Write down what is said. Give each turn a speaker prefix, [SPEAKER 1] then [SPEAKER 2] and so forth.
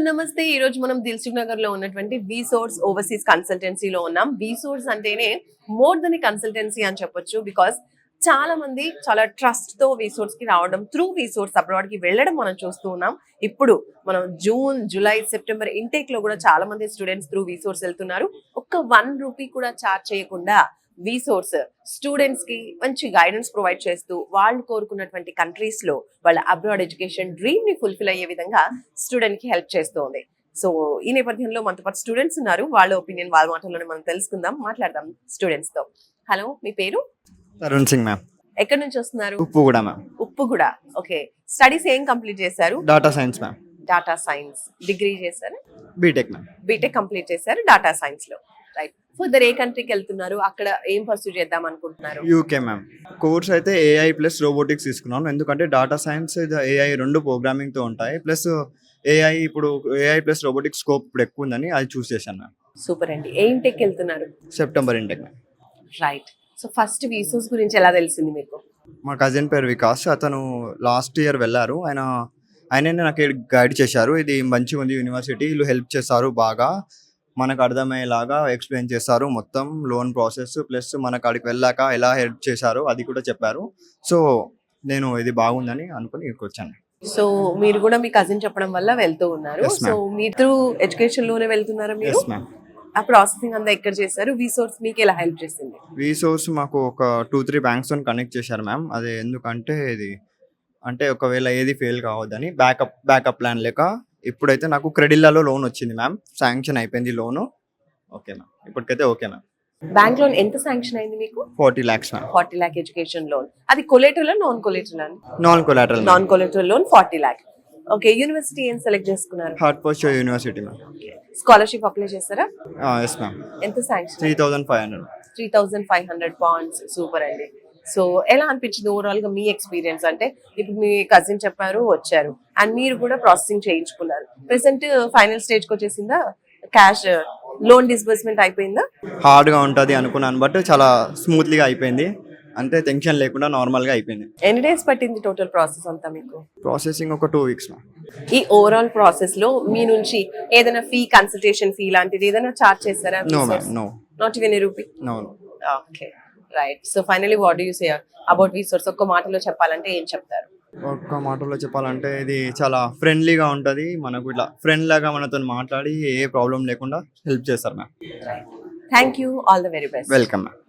[SPEAKER 1] నమస్తే. ఈ రోజు మనం దిల్సుఖ్ నగర్ లో ఉన్నటువంటి విసోర్స్ ఓవర్సీస్ కన్సల్టెన్సీలో ఉన్నాం. విసోర్స్ అంటేనే మోర్ దెన్ కన్సల్టెన్సీ అని చెప్పొచ్చు. బికాస్ చాలా మంది చాలా ట్రస్ట్ తో విసోర్స్ కి రావడం, త్రూ విసోర్స్ అబ్రాడ్ కి వెళ్ళడం మనం చూస్తూ ఉన్నాం. ఇప్పుడు మనం జూన్, జూలై, సెప్టెంబర్ ఇంటేక్ లో కూడా చాలా మంది స్టూడెంట్స్ త్రూ విసోర్స్ వెళ్తున్నారు. ఒక్క ₹1 కూడా చార్జ్ చేయకుండా విసోర్స్ స్టూడెంట్స్ కి మంచి గైడెన్స్ ప్రొవైడ్ చేస్తూ వాళ్ళు కోరుకున్నటువంటి కంట్రీస్ లో వాళ్ళ అబ్రాడ్ ఎడ్యుకేషన్ డ్రీమ్ ని ఫుల్ఫిల్ అయ్యే విధంగా స్టూడెంట్ కి హెల్ప్ చేస్తుంది. సో ఈ నేపథ్యంలో మనతో పాటు స్టూడెంట్స్ ఉన్నారు. వాళ్ళ ఒపీనియన్ వాళ్ళ మాటల్లోనే మనం తెలుసుకుందాం, మాట్లాడదాం స్టూడెంట్స్ తో. హలో, మీ పేరు?
[SPEAKER 2] తరుణ్ సింగ్ మ్యామ్.
[SPEAKER 1] ఎక్కడి నుంచి వస్తున్నారు?
[SPEAKER 2] Uppuguda ma'am.
[SPEAKER 1] Uppuguda. Okay. Studies ఏం కంప్లీట్ చేశారు?
[SPEAKER 2] Data science ma'am.
[SPEAKER 1] Data science degree చేశారు?
[SPEAKER 2] BTech ma'am.
[SPEAKER 1] బీటెక్ కంప్లీట్ చేశారు డాటా సైన్స్ లో. రైట్. ఫర్దర్ ఏ కంట్రీకి వెళ్తున్నారు? అక్కడ ఏం పర్సూ చేద్దాం అనుకుంటున్నారు?
[SPEAKER 2] UK ma'am. కోర్స్ అయితే ఏఐ ప్లస్ రోబోటిక్స్ తీసుకున్నాను. ఎందుకంటే డాటా సైన్స్ ఏఐ రెండు ప్రోగ్రామింగ్ తో ఉంటాయి. ప్లస్ ఏఐ ఇప్పుడు ఏఐ ప్లస్ రోబోటిక్స్ స్కోప్ ఇప్పుడు ఎక్కువ ఉందని అది చూస్ చేశాను మ్యామ్.
[SPEAKER 1] సూపర్ అండి. ఏ ఇంటెక్ వెళ్తున్నారు?
[SPEAKER 2] September intake ma'am.
[SPEAKER 1] Right. So first విసోర్స్ గురించి ఎలా తెలిసింది మీకు?
[SPEAKER 2] మా కజిన్ పేరు వికాస్. అతను లాస్ట్ ఇయర్ వెళ్ళారు. ఆయనే నాకు గైడ్ చేశారు. ఇది మంచిగా ఉంది యూనివర్సిటీ, వీళ్ళు హెల్ప్ చేస్తారు, బాగా మనకు అర్థమయ్యేలాగా ఎక్స్ప్లెయిన్ చేస్తారు మొత్తం లోన్ ప్రాసెస్. ప్లస్ మనకు అక్కడికి వెళ్ళాక ఎలా హెల్ప్ చేశారు అది కూడా చెప్పారు. సో నేను ఇది బాగుందని అనుకుని ఇక్కడికి వచ్చాను.
[SPEAKER 1] సో మీరు కూడా మీ కజిన్ చెప్పడం వల్ల వెళ్తూ ఉన్నారు.
[SPEAKER 2] Yes, ma'am.
[SPEAKER 1] సో మీరు ఎడ్యుకేషన్ లోనే వెళ్తున్నారా మీరు?
[SPEAKER 2] Yes ma'am.
[SPEAKER 1] ఆ ప్రాసెసింగ్ అంతా ఎక్కడ చేశారు? విసోర్స్ మీకు ఎలా హెల్ప్ చేసింది?
[SPEAKER 2] విసోర్స్ మాకు ఒక 2-3 బ్యాంక్స్ తో కనెక్ట్ చేశారు మ్యామ్. అది ఎందుకంటే ఇది అంటే ఒకవేళ ఏది ఫెయిల్ కావద్దని బ్యాకప్ ప్లాన్ లేక ఇప్పుడైతే నాకు క్రెడిల్లాలో లోన్ వచ్చింది మ్యామ్. శాంక్షన్ అయిపోయింది లోను. ఓకే మ్యామ్, ఇప్పటికైతే ఓకే మ్యామ్.
[SPEAKER 1] బ్యాంక్ లోన్ ఎంత శాంక్షన్ అయింది మీకు?
[SPEAKER 2] 40 lakhs ma'am.
[SPEAKER 1] 40 lakh education loan. అది collateral non collateral?
[SPEAKER 2] Non collateral.
[SPEAKER 1] Non collateral loan 40 lakh. Okay. University ఏం సెలెక్ట్ చేసుకున్నారు?
[SPEAKER 2] Hartford university ma'am.
[SPEAKER 1] Scholarship apply చేస్తారా?
[SPEAKER 2] Yes ma'am.
[SPEAKER 1] ఎంత sanction?
[SPEAKER 2] 3,500.
[SPEAKER 1] 3,500 points. Super అండి. So ఎలా అనిపించింది ఓవరాల్ గా మీ ఎక్స్పీరియన్స్? అంటే ఇప్పుడు మీ కజిన్ చెప్పారు, వచ్చారు, అండ్ మీరు కూడా ప్రాసెసింగ్ చేయించుకున్నారు. ప్రెసెంట్ ఫైనల్ స్టేజ్ కి వచ్చేసిందా? క్యాష్ లోన్ డిస్బర్స్మెంట్ అయిపోయిందా?
[SPEAKER 2] హార్డ్ గా ఉంటది అనుకున్నాను, బట్ చాలా స్మూత్లీగా అయిపోయింది. అంటే టెన్షన్ లేకుండా నార్మల్ గా అయిపోయింది.
[SPEAKER 1] ఎన్ని డేస్ పట్టింది టోటల్ ప్రాసెస్ అంతా మీకు?
[SPEAKER 2] ప్రాసెసింగ్ ఒక 2 weeks మ్యామ్.
[SPEAKER 1] ఈ ఓవరాల్ ప్రాసెస్ లో మీ నుంచి ఏదైనా ఫీ, కన్సల్టేషన్ ఫీ లాంటిది ఏదైనా చార్జ్ చేస్తారా?
[SPEAKER 2] No ma'am. No.
[SPEAKER 1] Not even rupee?
[SPEAKER 2] No.
[SPEAKER 1] Okay. Right. So finally what do you say about విసోర్స్? ఒక్క మాటలో చెప్పాలంటే ఏం చెప్తారు?
[SPEAKER 2] ఒక్క మాటలో చెప్పాలంటే ఇది చాలా ఫ్రెండ్లీగా ఉంటుంది. మనకు ఇట్లా ఫ్రెండ్ లాగా మనతో మాట్లాడి ఏ ప్రాబ్లం లేకుండా హెల్ప్ చేస్తారు ma'am.
[SPEAKER 1] Thank you. All the very best.
[SPEAKER 2] Welcome ma'am.